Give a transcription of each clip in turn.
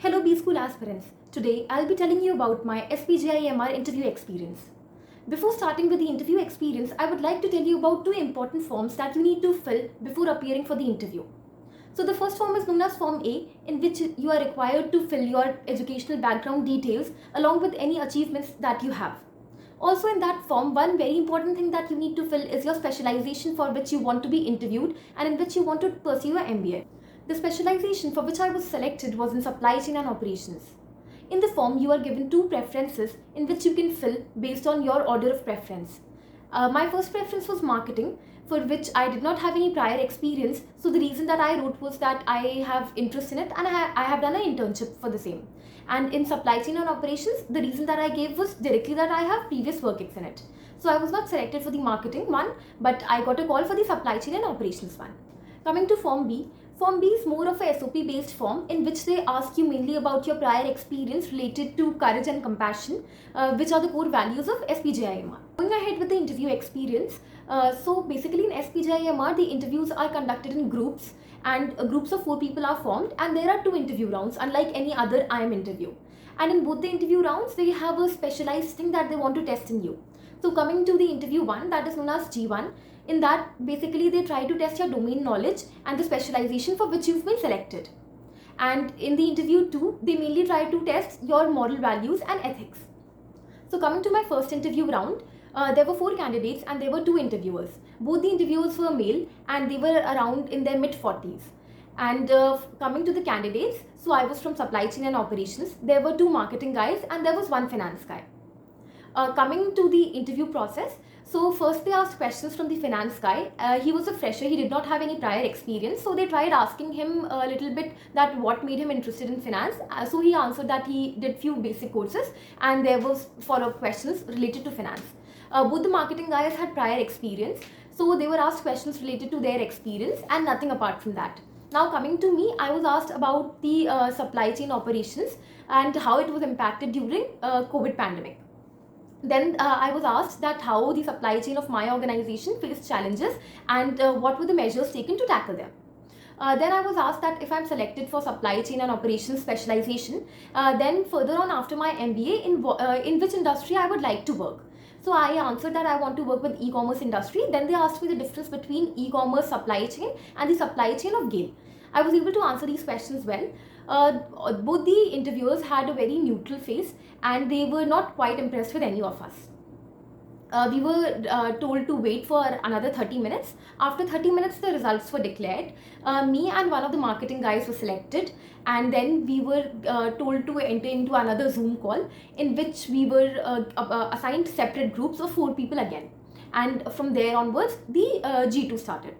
Hello B School aspirants. Today I'll be telling you about my SPJIMR interview experience. Before starting with the interview experience, I would like to tell you about two important forms that you need to fill before appearing for the interview. So the first form is known as Form A, in which you are required to fill your educational background details along with any achievements that you have. Also in that form, one very important thing that you need to fill is your specialization for which you want to be interviewed and in which you want to pursue your MBA. The specialization for which I was selected was in supply chain and operations. In the form, you are given two preferences in which you can fill based on your order of preference. My first preference was marketing, for which I did not have any prior experience. So the reason that I wrote was that I have interest in it and I have done an internship for the same. And in supply chain and operations, the reason that I gave was directly that I have previous work in it. So I was not selected for the marketing one, but I got a call for the supply chain and operations one. Coming to Form B. Form B is more of a SOP based form in which they ask you mainly about your prior experience related to courage and compassion, which are the core values of SPJIMR. Going ahead with the interview experience, so basically in SPJIMR the interviews are conducted in groups and groups of 4 people are formed and there are 2 interview rounds unlike any other IIM interview. And in both the interview rounds they have a specialized thing that they want to test in you. So coming to the interview 1, that is known as G1. In that, basically they try to test your domain knowledge and the specialization for which you've been selected. And in the interview 2, they mainly try to test your moral values and ethics. So coming to my first interview round, there were 4 candidates and there were 2 interviewers. Both the interviewers were male and they were around in their mid-40s. And coming to the candidates, so I was from supply chain and operations. There were 2 marketing guys and there was 1 finance guy. Coming to the interview process, so first they asked questions from the finance guy. He was a fresher, he did not have any prior experience, so they tried asking him a little bit that what made him interested in finance. So he answered that he did few basic courses and there was follow-up questions related to finance. Both the marketing guys had prior experience, so they were asked questions related to their experience and nothing apart from that. Now coming to me, I was asked about the supply chain operations and how it was impacted during COVID pandemic. Then I was asked that how the supply chain of my organization faced challenges and what were the measures taken to tackle them. Then I was asked that if I'm selected for supply chain and operations specialization, then further on after my MBA, in which industry I would like to work. So I answered that I want to work with e-commerce industry. Then they asked me the difference between e-commerce supply chain and the supply chain of GAIL. I was able to answer these questions well. Both the interviewers had a very neutral face and they were not quite impressed with any of us. We were told to wait for another 30 minutes. After 30 minutes, the results were declared. Me and one of the marketing guys were selected, and then we were told to enter into another Zoom call in which we were assigned separate groups of 4 people again. And from there onwards, the G2 started.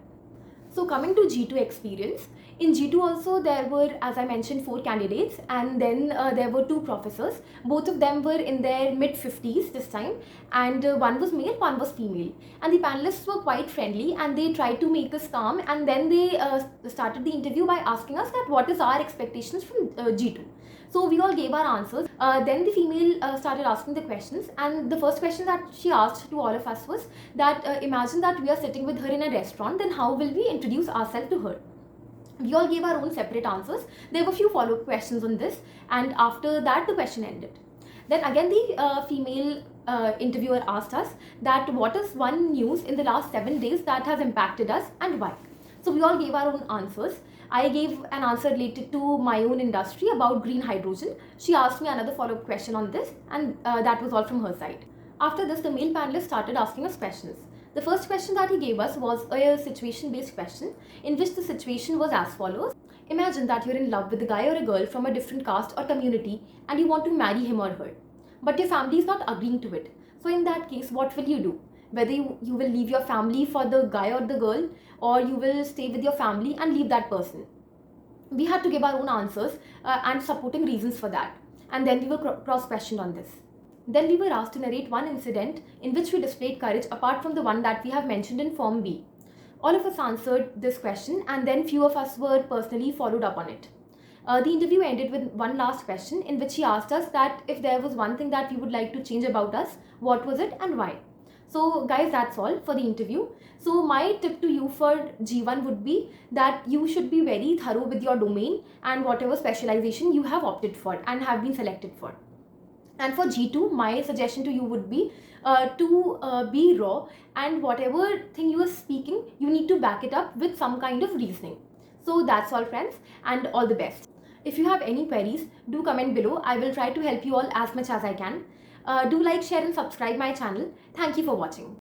So coming to G2 experience, in G2 also there were, as I mentioned, 4 candidates and then there were 2 professors. Both of them were in their mid-50s this time and one was male, one was female. And the panelists were quite friendly and they tried to make us calm and then they started the interview by asking us that what is our expectations from G2. So we all gave our answers. Then the female started asking the questions and the first question that she asked to all of us was that imagine that we are sitting with her in a restaurant, then how will we introduce ourselves to her? We all gave our own separate answers. There were few follow-up questions on this and after that the question ended. Then again the female interviewer asked us that what is one news in the last 7 days that has impacted us and why? So we all gave our own answers. I gave an answer related to my own industry about green hydrogen. She asked me another follow-up question on this and that was all from her side. After this, the male panelist started asking us questions. The first question that he gave us was a situation-based question in which the situation was as follows. Imagine that you're in love with a guy or a girl from a different caste or community and you want to marry him or her. But your family is not agreeing to it. So in that case, what will you do? Whether you will leave your family for the guy or the girl or you will stay with your family and leave that person. We had to give our own answers and supporting reasons for that. And then we were cross-questioned on this. Then we were asked to narrate one incident in which we displayed courage apart from the one that we have mentioned in Form B. All of us answered this question and then few of us were personally followed up on it. The interview ended with one last question in which he asked us that if there was one thing that we would like to change about us, what was it and why? So guys, that's all for the interview. So my tip to you for G1 would be that you should be very thorough with your domain and whatever specialization you have opted for and have been selected for. And for G2, my suggestion to you would be to be raw, and whatever thing you are speaking, you need to back it up with some kind of reasoning. So that's all, friends, and all the best. If you have any queries, do comment below. I will try to help you all as much as I can. Do like, share and subscribe my channel. Thank you for watching.